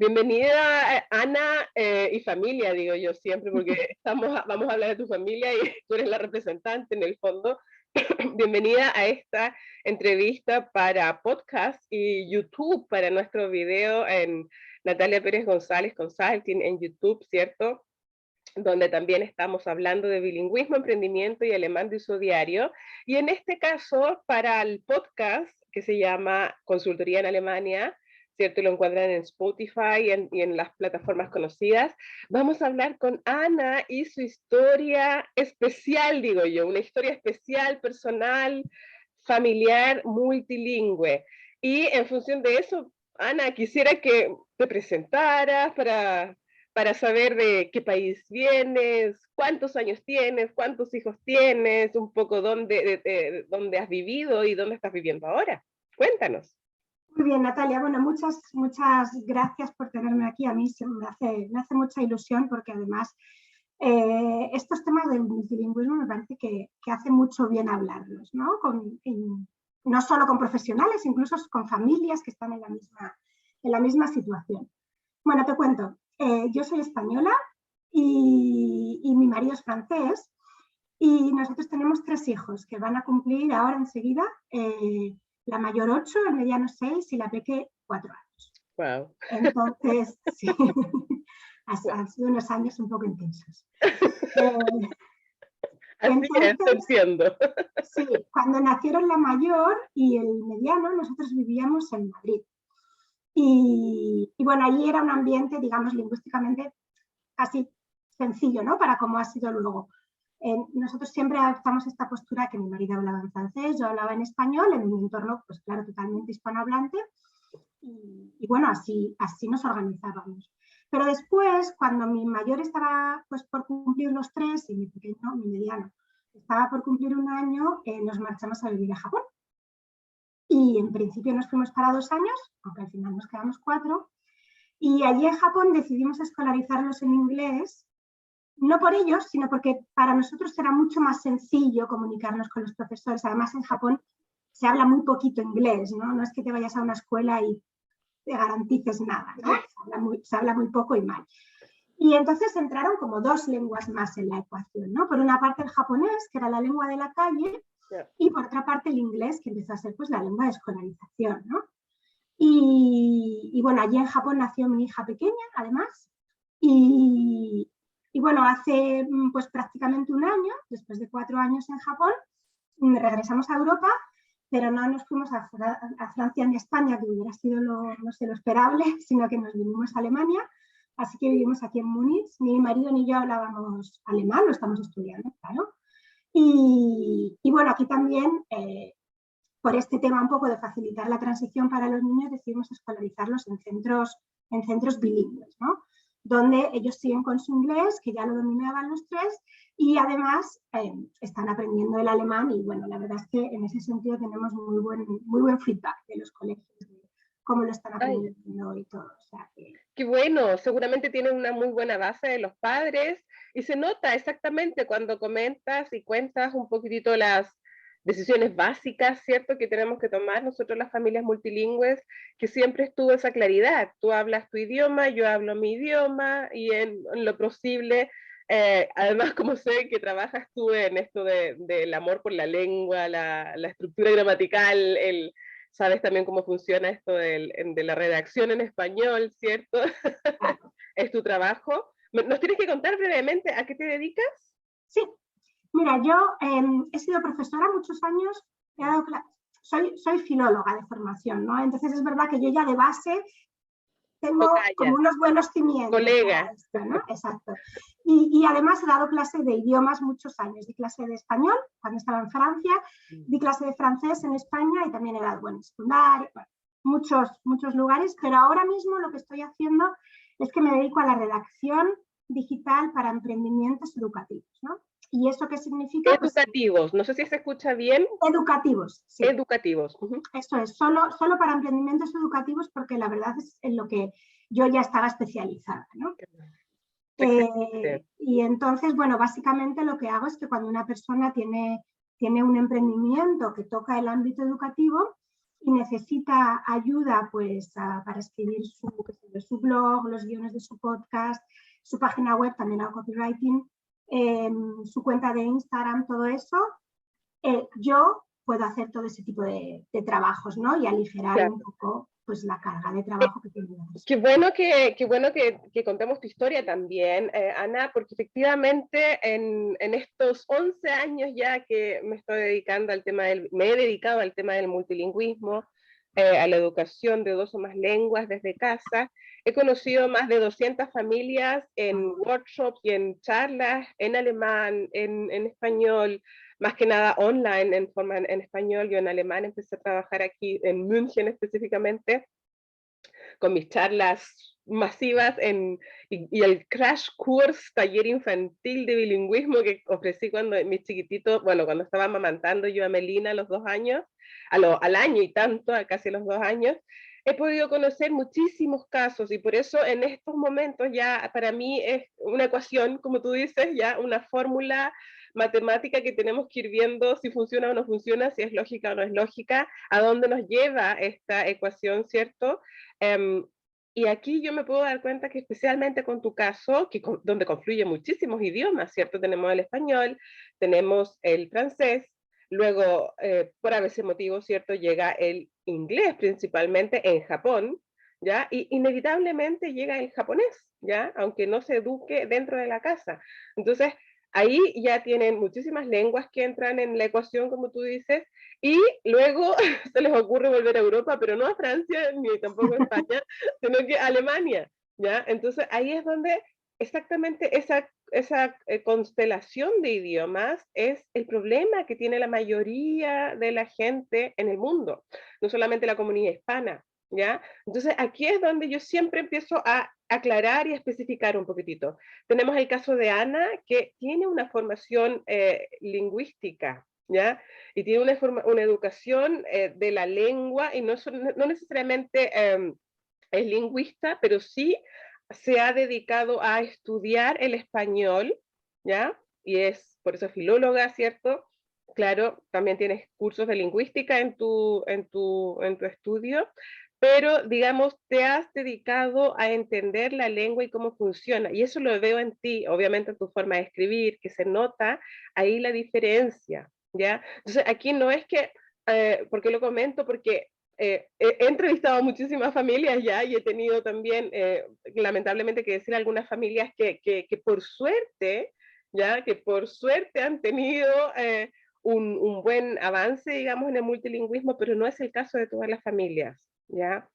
Bienvenida, Ana, y familia, digo yo siempre, porque vamos a hablar de tu familia y tú eres la representante en el fondo. Bienvenida a esta entrevista para podcast y YouTube, para nuestro video en Natalia Pérez González Consulting en YouTube, ¿cierto? Donde también estamos hablando de bilingüismo, emprendimiento y alemán de uso diario. Y en este caso, para el podcast que se llama Consultoría en Alemania, ¿cierto? Lo encuentran en Spotify y en las plataformas conocidas. Vamos a hablar con Ana y su historia especial, digo yo, una historia especial, personal, familiar, multilingüe. Y en función de eso, Ana, quisiera que te presentaras para saber de qué país vienes, cuántos años tienes, cuántos hijos tienes, un poco dónde has vivido y dónde estás viviendo ahora. Cuéntanos. Muy bien, Natalia. Bueno, muchas gracias por tenerme aquí. A mí me hace mucha ilusión porque además estos temas del multilingüismo me parece que hace mucho bien hablarlos, ¿no? No solo con profesionales, incluso con familias que están en la misma situación. Bueno, te cuento. Yo soy española y mi marido es francés y nosotros tenemos 3 hijos que van a cumplir ahora enseguida la mayor 8, el mediano 6 y la peque 4 años. Wow. Entonces, sí, han sido unos años un poco intensos. Así entonces, es, entiendo. Sí, cuando nacieron la mayor y el mediano, nosotros vivíamos en Madrid. Y bueno, allí era un ambiente, digamos, lingüísticamente casi sencillo, ¿no? Para cómo ha sido luego. Nosotros siempre adoptamos esta postura que mi marido hablaba en francés, yo hablaba en español, en un entorno, pues claro, totalmente hispanohablante. Y bueno, así nos organizábamos. Pero después, cuando mi mayor estaba pues, por cumplir los 3 y mi pequeño, mi mediano, estaba por cumplir 1 año, nos marchamos a vivir a Japón. Y en principio nos fuimos para 2 años, aunque al final nos quedamos 4. Y allí en Japón decidimos escolarizarlos en inglés, no por ellos, sino porque para nosotros era mucho más sencillo comunicarnos con los profesores. Además, en Japón se habla muy poquito inglés, ¿no? No es que te vayas a una escuela y te garantices nada, ¿no? Se habla muy poco y mal. Y entonces entraron como 2 lenguas más en la ecuación, ¿no? Por una parte el japonés, que era la lengua de la calle, y por otra parte el inglés, que empezó a ser pues la lengua de escolarización, ¿no? Y bueno, allí en Japón nació mi hija pequeña, además, y bueno, hace pues prácticamente 1 año, después de 4 años en Japón, regresamos a Europa, pero no nos fuimos a Francia ni a España, que hubiera sido lo esperable, sino que nos vinimos a Alemania, así que vivimos aquí en Múnich. Ni mi marido ni yo hablábamos alemán, lo estamos estudiando, claro. Y bueno, aquí también, por este tema un poco de facilitar la transición para los niños, decidimos escolarizarlos en centros bilingües, ¿no? Donde ellos siguen con su inglés, que ya lo dominaban los 3, y además están aprendiendo el alemán y bueno, la verdad es que en ese sentido tenemos muy buen feedback de los colegios, de cómo lo están aprendiendo y todo. O sea, Qué bueno, seguramente tienen una muy buena base de los padres y se nota exactamente cuando comentas y cuentas un poquitito las decisiones básicas, ¿cierto?, que tenemos que tomar nosotros las familias multilingües, que siempre estuvo esa claridad. Tú hablas tu idioma, yo hablo mi idioma y en lo posible, además como sé que trabajas tú en esto del amor por la lengua, la estructura gramatical, sabes también cómo funciona esto de la redacción en español, ¿cierto? Es tu trabajo. ¿Nos tienes que contar brevemente a qué te dedicas? Sí. Mira, yo he sido profesora muchos años, he dado soy filóloga de formación, ¿no? Entonces es verdad que yo ya de base tengo como unos buenos cimientos. Colega. Esto, ¿no? Exacto. Y además he dado clase de idiomas muchos años. Di clase de español cuando estaba en Francia, di clase de francés en España y también he dado, bueno, secundaria, muchos lugares, pero ahora mismo lo que estoy haciendo es que me dedico a la redacción digital para emprendimientos educativos, ¿no? ¿Y eso qué significa? Educativos, no sé si se escucha bien. Educativos, sí. Educativos. Esto es, solo para emprendimientos educativos, porque la verdad es en lo que yo ya estaba especializada, ¿no? Y entonces, bueno, básicamente lo que hago es que cuando una persona tiene un emprendimiento que toca el ámbito educativo, y necesita ayuda pues para escribir su blog, los guiones de su podcast, su página web, también hago copywriting, su cuenta de Instagram, todo eso, yo puedo hacer todo ese tipo de trabajos, ¿no? Y aligerar Claro. un poco pues la carga de trabajo que tenemos. Qué bueno que contemos tu historia también, Ana, porque efectivamente en estos 11 años ya que me estoy dedicando al tema me he dedicado al tema del multilingüismo, a la educación de 2 o más lenguas desde casa, he conocido más de 200 familias en workshops y en charlas en alemán, en español, más que nada online, en español. Yo en alemán empecé a trabajar aquí en München específicamente, con mis charlas masivas y el crash course taller infantil de bilingüismo que ofrecí cuando mis chiquititos, bueno, cuando estaba amamantando yo a Melina a los 2 años, al año y tanto, a casi los 2 años, he podido conocer muchísimos casos y por eso en estos momentos ya para mí es una ecuación, como tú dices, ya una fórmula matemática que tenemos que ir viendo si funciona o no funciona, si es lógica o no es lógica, a dónde nos lleva esta ecuación, ¿cierto? Um, y aquí yo me puedo dar cuenta que especialmente con tu caso, donde confluyen muchísimos idiomas, ¿cierto? Tenemos el español, tenemos el francés, luego, por a veces motivo, ¿cierto? Llega el inglés principalmente en Japón, ¿ya? Y inevitablemente llega el japonés, ¿ya? Aunque no se eduque dentro de la casa. Entonces, ahí ya tienen muchísimas lenguas que entran en la ecuación, como tú dices, y luego se les ocurre volver a Europa, pero no a Francia ni tampoco a España, sino que a Alemania, ¿ya? Entonces ahí es donde exactamente esa constelación de idiomas es el problema que tiene la mayoría de la gente en el mundo, no solamente la comunidad hispana, ¿ya? Entonces aquí es donde yo siempre empiezo a aclarar y a especificar un poquitito. Tenemos el caso de Ana, que tiene una formación lingüística, ¿ya? Y tiene una educación de la lengua y no necesariamente es lingüista, pero sí se ha dedicado a estudiar el español, ¿ya? Y es por eso filóloga, ¿cierto? Claro, también tienes cursos de lingüística en tu estudio, pero digamos, te has dedicado a entender la lengua y cómo funciona. Y eso lo veo en ti, obviamente en tu forma de escribir, que se nota ahí la diferencia, ¿ya? Entonces, aquí no es que, ¿por qué lo comento? Porque he entrevistado a muchísimas familias ya y he tenido también, lamentablemente, que decir algunas familias que por suerte, ya, que por suerte han tenido un buen avance, digamos, en el multilingüismo, pero no es el caso de todas las familias, ¿ya?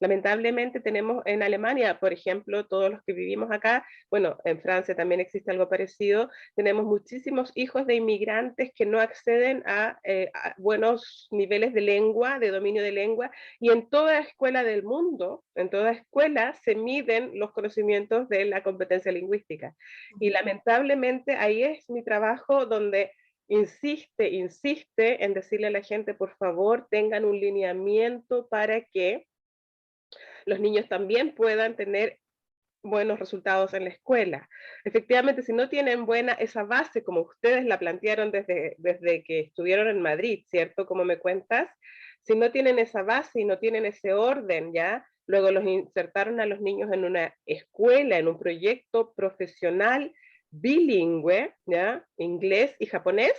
Lamentablemente tenemos en Alemania, por ejemplo, todos los que vivimos acá, bueno, en Francia también existe algo parecido, tenemos muchísimos hijos de inmigrantes que no acceden a buenos niveles de lengua, de dominio de lengua, y en toda escuela del mundo, en toda escuela se miden los conocimientos de la competencia lingüística. Y lamentablemente ahí es mi trabajo donde insiste en decirle a la gente, por favor, tengan un lineamiento para que los niños también puedan tener buenos resultados en la escuela. Efectivamente, si no tienen buena esa base, como ustedes la plantearon desde que estuvieron en Madrid, ¿cierto? Como me cuentas, si no tienen esa base y no tienen ese orden, ¿ya? Luego los insertaron a los niños en una escuela, en un proyecto profesional bilingüe, ¿ya? Inglés y japonés,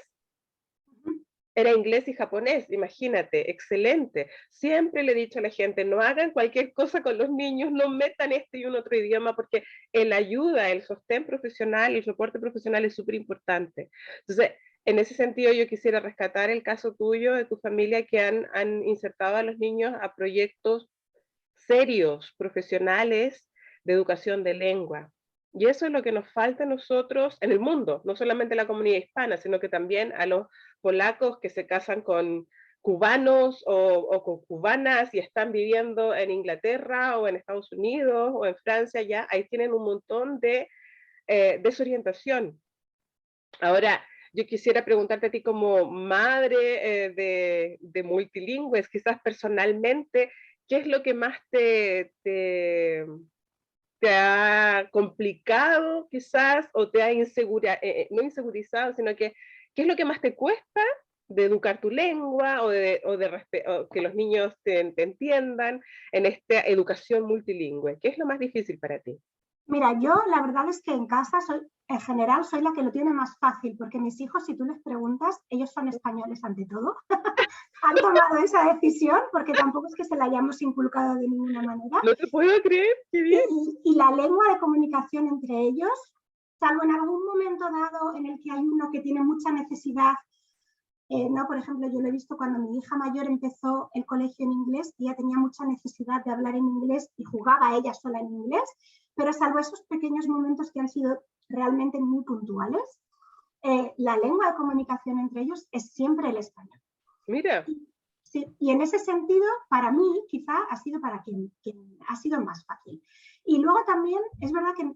era inglés y japonés, imagínate, excelente. Siempre le he dicho a la gente, no hagan cualquier cosa con los niños, no metan este y un otro idioma, porque el ayuda, el sostén profesional, el soporte profesional es súper importante. Entonces, en ese sentido, yo quisiera rescatar el caso tuyo, de tu familia, que han insertado a los niños a proyectos serios, profesionales, de educación de lengua. Y eso es lo que nos falta a nosotros en el mundo, no solamente a la comunidad hispana, sino que también a los polacos que se casan con cubanos o con cubanas y están viviendo en Inglaterra o en Estados Unidos o en Francia, ya ahí tienen un montón de desorientación. Ahora, yo quisiera preguntarte a ti como madre de multilingües, quizás personalmente, ¿qué es lo que más te ha complicado quizás o te ha no insegurizado, sino que qué es lo que más te cuesta de educar tu lengua o que los niños te entiendan en esta educación multilingüe? ¿Qué es lo más difícil para ti? Mira, yo la verdad es que en casa soy, en general, soy la que lo tiene más fácil, porque mis hijos, si tú les preguntas, ellos son españoles ante todo. Han tomado esa decisión porque tampoco es que se la hayamos inculcado de ninguna manera. No te puedo creer, qué bien. Y la lengua de comunicación entre ellos, salvo en algún momento dado en el que hay uno que tiene mucha necesidad, ¿no? Por ejemplo, yo lo he visto cuando mi hija mayor empezó el colegio en inglés, ella tenía mucha necesidad de hablar en inglés y jugaba ella sola en inglés, pero salvo esos pequeños momentos que han sido realmente muy puntuales, la lengua de comunicación entre ellos es siempre el español. Mira. Sí, y en ese sentido, para mí, quizá ha sido para quien ha sido más fácil. Y luego también, es verdad que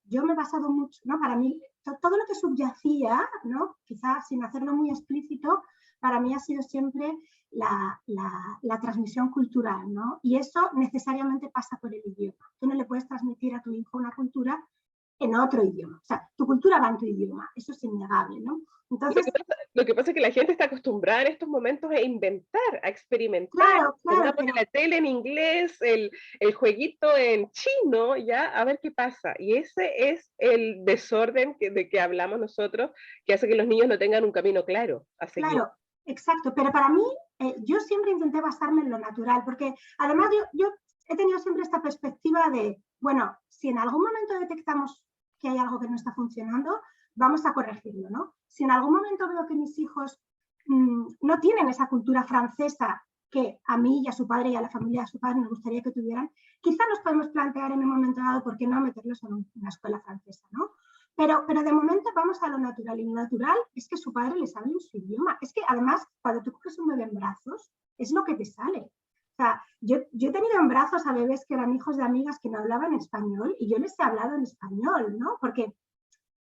yo me he basado mucho, ¿no? Para mí, todo lo que subyacía, ¿no? Quizá sin hacerlo muy explícito, para mí ha sido siempre la transmisión cultural, ¿no? Y eso necesariamente pasa por el idioma. Tú no le puedes transmitir a tu hijo una cultura en otro idioma. O sea, tu cultura va en tu idioma, eso es innegable, ¿no? Entonces, Lo que pasa es que la gente está acostumbrada en estos momentos a inventar, a experimentar. claro, Se van claro, a poner pero la tele en inglés, el jueguito en chino, ya, a ver qué pasa. Y ese es el desorden de que hablamos nosotros, que hace que los niños no tengan un camino claro a seguir. claro, exacto. Pero para mí, yo siempre intenté basarme en lo natural, porque además yo he tenido siempre esta perspectiva de, bueno, si en algún momento detectamos que hay algo que no está funcionando, vamos a corregirlo, ¿no? Si en algún momento veo que mis hijos no tienen esa cultura francesa que a mí y a su padre y a la familia de su padre nos gustaría que tuvieran, quizá nos podemos plantear en un momento dado por qué no meterlos en una escuela francesa, ¿no? Pero de momento vamos a lo natural, y lo natural es que su padre les hable en su idioma. Es que además, cuando tú coges un bebé en brazos, es lo que te sale. O sea, yo he tenido en brazos a bebés que eran hijos de amigas que no hablaban español y yo les he hablado en español, ¿no?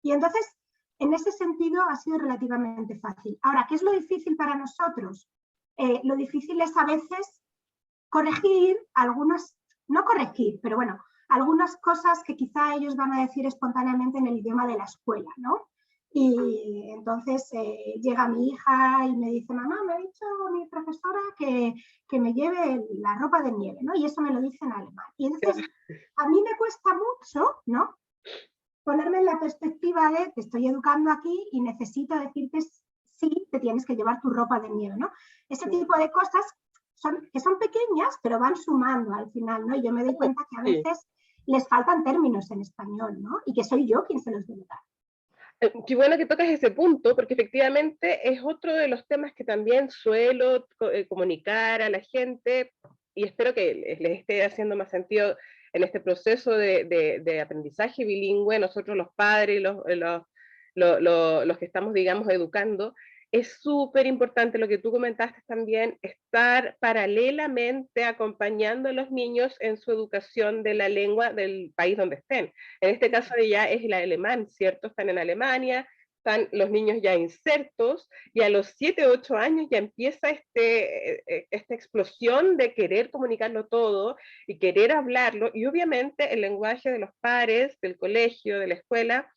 Y entonces, en ese sentido, ha sido relativamente fácil. Ahora, ¿qué es lo difícil para nosotros? Lo difícil es a veces corregir algunas, no corregir, pero bueno, algunas cosas que quizá ellos van a decir espontáneamente en el idioma de la escuela, ¿no? Y entonces llega mi hija y me dice, mamá, me ha dicho mi profesora que me lleve la ropa de nieve, ¿no? Y eso me lo dice en alemán. Y entonces a mí me cuesta mucho, ¿no? Ponerme en la perspectiva de te estoy educando aquí y necesito decirte sí, te tienes que llevar tu ropa de nieve, ¿no? Ese tipo de cosas que son pequeñas, pero van sumando al final, ¿no? Y yo me doy cuenta que a veces les faltan términos en español, ¿no? Y que soy yo quien se los debe dar. Qué bueno que tocas ese punto, porque efectivamente es otro de los temas que también suelo comunicar a la gente y espero que les esté haciendo más sentido en este proceso de aprendizaje bilingüe, nosotros los padres, los que estamos, digamos, educando. Es súper importante lo que tú comentaste también, estar paralelamente acompañando a los niños en su educación de la lengua del país donde estén. En este caso de ya es el alemán, ¿cierto? Están en Alemania, están los niños ya insertos y a los 7, 8 años ya empieza esta explosión de querer comunicarlo todo y querer hablarlo y obviamente el lenguaje de los pares, del colegio, de la escuela,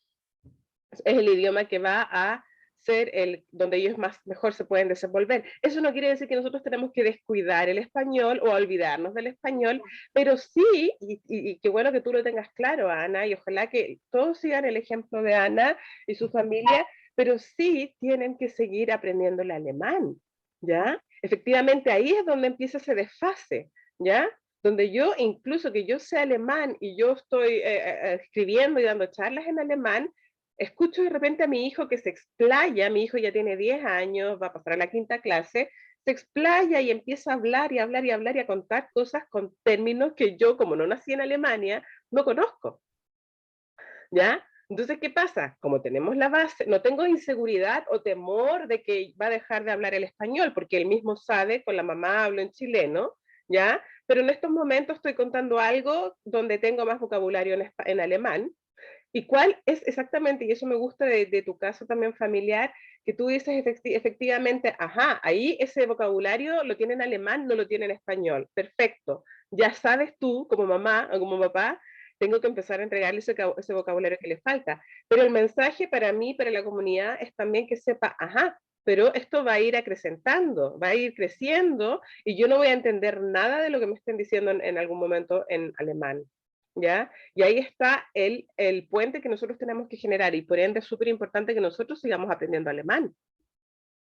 es el idioma que va a ser donde ellos mejor se pueden desenvolver. Eso no quiere decir que nosotros tenemos que descuidar el español o olvidarnos del español, pero sí, y qué bueno que tú lo tengas claro, Ana, y ojalá que todos sigan el ejemplo de Ana y su familia, pero sí tienen que seguir aprendiendo el alemán, ¿ya? Efectivamente, ahí es donde empieza ese desfase, ¿ya? Donde yo, incluso que yo sé alemán y yo estoy escribiendo y dando charlas en alemán, escucho de repente a mi hijo que se explaya, mi hijo ya tiene 10 años, va a pasar a la quinta clase, se explaya y empieza a hablar y hablar y hablar y a contar cosas con términos que yo, como no nací en Alemania, no conozco, ¿ya? Entonces, ¿qué pasa? Como tenemos la base, no tengo inseguridad o temor de que va a dejar de hablar el español, porque él mismo sabe, con la mamá hablo en chileno, ¿ya? Pero en estos momentos estoy contando algo donde tengo más vocabulario en alemán, ¿y cuál es exactamente? Y eso me gusta de tu caso también familiar, que tú dices efectivamente, ajá, ahí ese vocabulario lo tiene en alemán, no lo tiene en español. Perfecto. Ya sabes tú, como mamá o como papá, tengo que empezar a entregarle ese vocabulario que le falta. Pero el mensaje para mí, para la comunidad, es también que sepa, ajá, pero esto va a ir acrecentando, va a ir creciendo y yo no voy a entender nada de lo que me estén diciendo en algún momento en alemán, ¿ya? Y ahí está el puente que nosotros tenemos que generar y por ende es súper importante que nosotros sigamos aprendiendo alemán,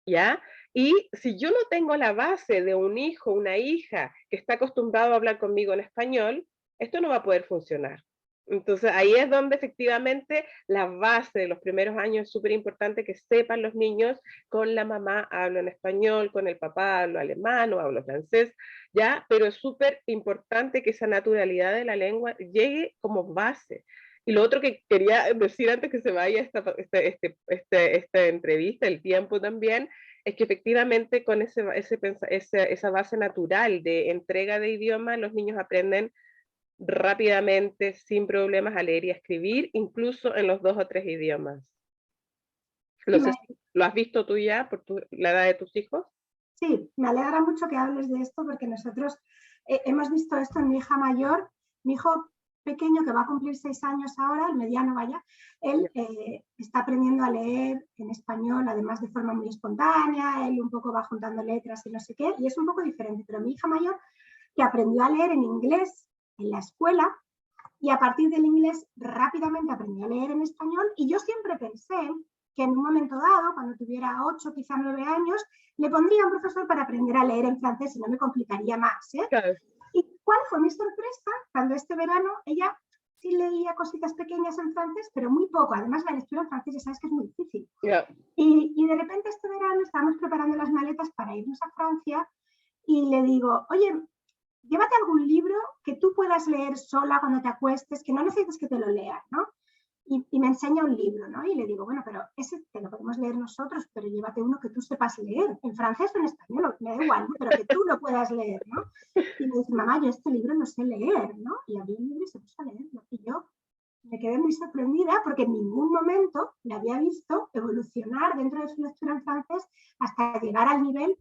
¿ya? Y si yo no tengo la base de un hijo, una hija que está acostumbrado a hablar conmigo en español, esto no va a poder funcionar. Entonces ahí es donde efectivamente la base de los primeros años es súper importante que sepan los niños, con la mamá hablo en español, con el papá hablo alemán o hablo francés, ¿ya? Pero es súper importante que esa naturalidad de la lengua llegue como base. Y lo otro que quería decir antes que se vaya esta entrevista, el tiempo también, es que efectivamente con esa base natural de entrega de idioma, los niños aprenden rápidamente, sin problemas, a leer y a escribir, incluso en los 2 o 3 idiomas. No Sí, sé si lo has visto tú ya por la edad de tus hijos. sí, me alegra mucho que hables de esto porque nosotros hemos visto esto en mi hija mayor, mi hijo pequeño que va a cumplir 6 años ahora, el mediano vaya, él está aprendiendo a leer en español, además de forma muy espontánea, él un poco va juntando letras y no sé qué, y es un poco diferente, pero mi hija mayor que aprendió a leer en inglés en la escuela y a partir del inglés rápidamente aprendió a leer en español y yo siempre pensé que en un momento dado, cuando tuviera 8, quizá 9 años, le pondría a un profesor para aprender a leer en francés y no me complicaría más. Claro. ¿Y cuál fue mi sorpresa? Cuando este verano ella sí leía cositas pequeñas en francés, pero muy poco. Además, la lectura en francés ya sabes que es muy difícil. Yeah. Y de repente este verano estábamos preparando las maletas para irnos a Francia y le digo, oye, llévate algún libro que tú puedas leer sola cuando te acuestes, que no necesites que te lo leas, ¿no? Y me enseña un libro, ¿no? Y le digo, bueno, pero ese te lo podemos leer nosotros, pero llévate uno que tú sepas leer, en francés o en español, me da igual, ¿no? Pero que tú lo puedas leer, ¿no? Y me dice, mamá, yo este libro no sé leer, ¿no? Y abrió el libro y se puso a leerlo. Y yo me quedé muy sorprendida porque en ningún momento le había visto evolucionar dentro de su lectura en francés hasta llegar al nivel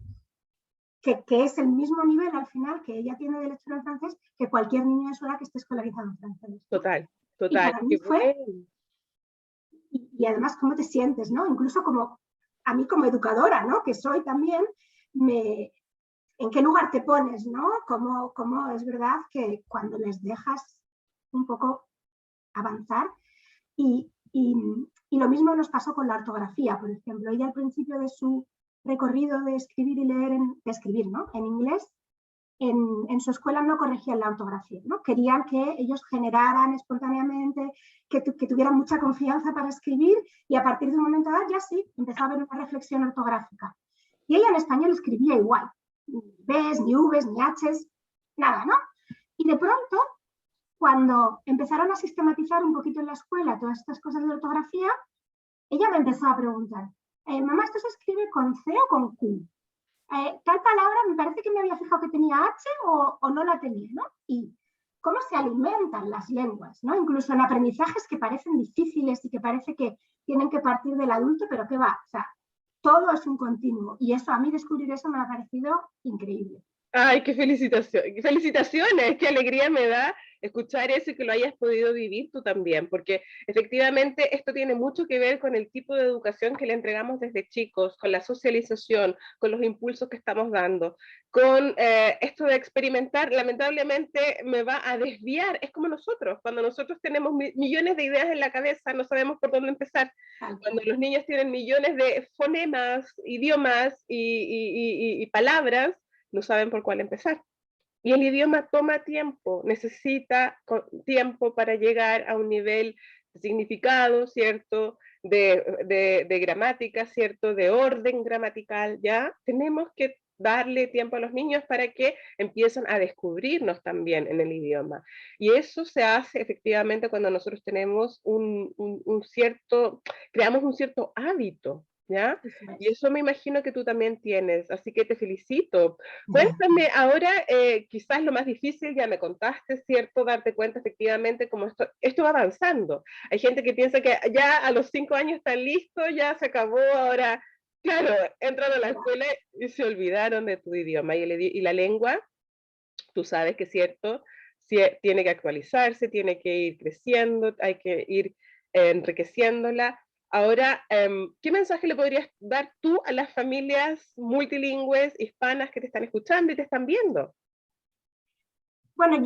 que es el mismo nivel al final que ella tiene de lectura en francés que cualquier niño de su edad que esté escolarizado en francés, ¿no? Total, Y total. para mí Qué fue, bueno. y además cómo te sientes, ¿no? Incluso como a mí como educadora, ¿no? Que soy también, ¿en qué lugar te pones, ¿no? Como es verdad que cuando les dejas un poco avanzar y lo mismo nos pasó con la ortografía, por ejemplo. Ella al principio de su recorrido de escribir y leer, de escribir, ¿no? En inglés, en su escuela no corregían la ortografía, ¿no? Querían que ellos generaran espontáneamente, que tuvieran mucha confianza para escribir y a partir de un momento dado ya sí, empezaba a haber una reflexión ortográfica. Y ella en español escribía igual, ni Bs, ni Vs, ni Hs, nada, ¿no? Y de pronto, cuando empezaron a sistematizar un poquito en la escuela todas estas cosas de ortografía, ella me empezó a preguntar, mamá, ¿esto se escribe con C o con Q? Tal palabra me parece que me había fijado que tenía H o no la tenía, ¿no? Y cómo se alimentan las lenguas, ¿no? Incluso en aprendizajes que parecen difíciles y que parece que tienen que partir del adulto, pero ¿qué va? O sea, todo es un continuo y eso, a mí descubrir eso me ha parecido increíble. Ay, qué felicitación, felicitaciones, qué alegría me da escuchar eso y que lo hayas podido vivir tú también, porque efectivamente esto tiene mucho que ver con el tipo de educación que le entregamos desde chicos, con la socialización, con los impulsos que estamos dando, con esto de experimentar, lamentablemente me va a desviar, es como nosotros, cuando nosotros tenemos millones de ideas en la cabeza, no sabemos por dónde empezar, cuando los niños tienen millones de fonemas, idiomas y palabras, no saben por cuál empezar. Y el idioma toma tiempo, necesita tiempo para llegar a un nivel de significado, ¿cierto? De gramática, ¿cierto? De orden gramatical, ¿ya? Tenemos que darle tiempo a los niños para que empiecen a descubrirnos también en el idioma. Y eso se hace efectivamente cuando nosotros tenemos creamos un cierto hábito, ¿ya? Y eso me imagino que tú también tienes, así que te felicito. Cuéntame ahora, quizás lo más difícil, ya me contaste, ¿cierto? Darte cuenta efectivamente cómo esto va avanzando. Hay gente que piensa que ya a los 5 años están listos, ya se acabó, ahora, claro, entran a la escuela y se olvidaron de tu idioma. Y la lengua, tú sabes que es cierto, tiene que actualizarse, tiene que ir creciendo, hay que ir enriqueciéndola. Ahora, ¿qué mensaje le podrías dar tú a las familias multilingües hispanas que te están escuchando y te están viendo? Bueno, a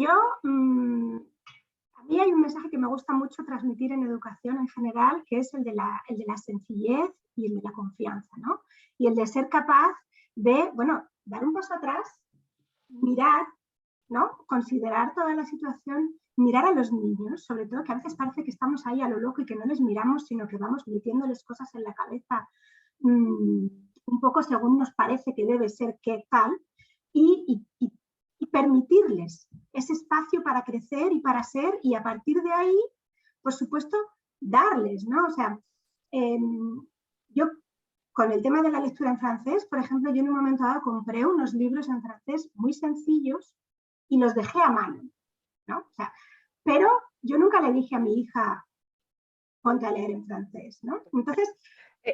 mí hay un mensaje que me gusta mucho transmitir en educación en general, que es el de la sencillez y el de la confianza, ¿no? Y el de ser capaz de, bueno, dar un paso atrás, mirar, ¿no? Considerar toda la situación, mirar a los niños, sobre todo, que a veces parece que estamos ahí a lo loco y que no les miramos, sino que vamos metiéndoles cosas en la cabeza un poco según nos parece que debe ser qué tal, y permitirles ese espacio para crecer y para ser, y a partir de ahí, por supuesto, darles, ¿no? O sea, yo con el tema de la lectura en francés, por ejemplo, yo en un momento dado compré unos libros en francés muy sencillos y los dejé a mano, ¿no? O sea, pero yo nunca le dije a mi hija, ponte a leer en francés, ¿no? Entonces,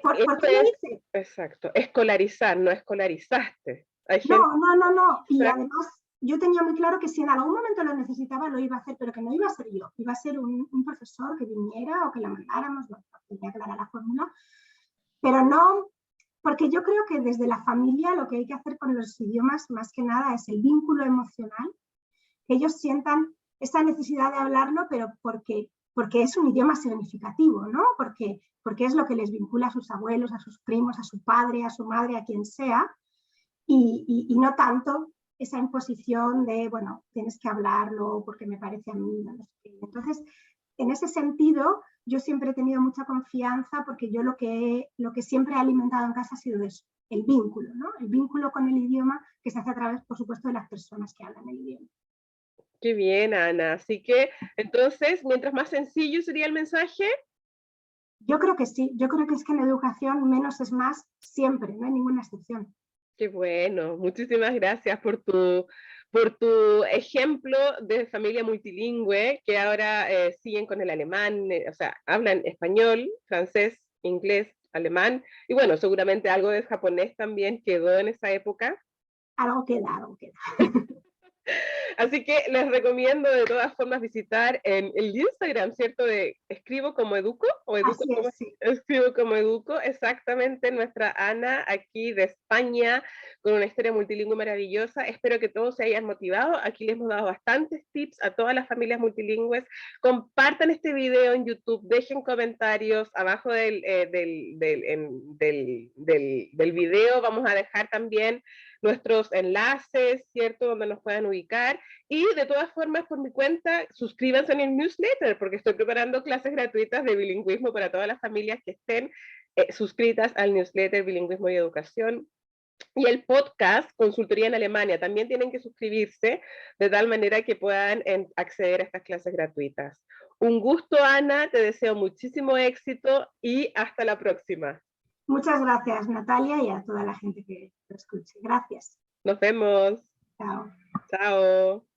¿por qué lo hice? Exacto, escolarizar, no escolarizaste. Hay No, gente... no, no, no. Y además yo tenía muy claro que si en algún momento lo necesitaba lo iba a hacer, pero que no iba a ser yo, iba a ser un profesor que viniera o que la mandáramos, bueno, tenía clara la fórmula, pero no, porque yo creo que desde la familia lo que hay que hacer con los idiomas más que nada es el vínculo emocional, que ellos sientan esa necesidad de hablarlo, pero porque es un idioma significativo, ¿no? Porque es lo que les vincula a sus abuelos, a sus primos, a su padre, a su madre, a quien sea, y no tanto esa imposición de, bueno, tienes que hablarlo porque me parece a mí, no sé qué. Entonces, en ese sentido, yo siempre he tenido mucha confianza porque yo lo que siempre he alimentado en casa ha sido eso, el vínculo, ¿no? El vínculo con el idioma que se hace a través, por supuesto, de las personas que hablan el idioma. Qué bien, Ana. Así que, entonces, mientras más sencillo sería el mensaje. Yo creo que sí, yo creo que es que en educación menos es más siempre, no hay ninguna excepción. Qué bueno, muchísimas gracias por tu ejemplo de familia multilingüe que ahora siguen con el alemán, o sea, hablan español, francés, inglés, alemán, y bueno, seguramente algo de japonés también quedó en esa época. Algo queda, algo queda. Así que les recomiendo de todas formas visitar en el Instagram, ¿cierto? De Escribo como Educo, o Educo Así como es, sí. Escribo como Educo, exactamente, nuestra Ana aquí de España, con una historia multilingüe maravillosa. Espero que todos se hayan motivado. Aquí les hemos dado bastantes tips a todas las familias multilingües. Compartan este video en YouTube, dejen comentarios abajo del video. Vamos a dejar también nuestros enlaces, ¿cierto? Donde nos puedan ubicar. Y de todas formas, por mi cuenta, suscríbanse en el newsletter, porque estoy preparando clases gratuitas de bilingüismo para todas las familias que estén suscritas al newsletter Bilingüismo y Educación. Y el podcast Consultoría en Alemania, también tienen que suscribirse de tal manera que puedan acceder a estas clases gratuitas. Un gusto, Ana, te deseo muchísimo éxito y hasta la próxima. Muchas gracias, Natalia, y a toda la gente que lo escuche. Gracias. Nos vemos. Chao. Chao.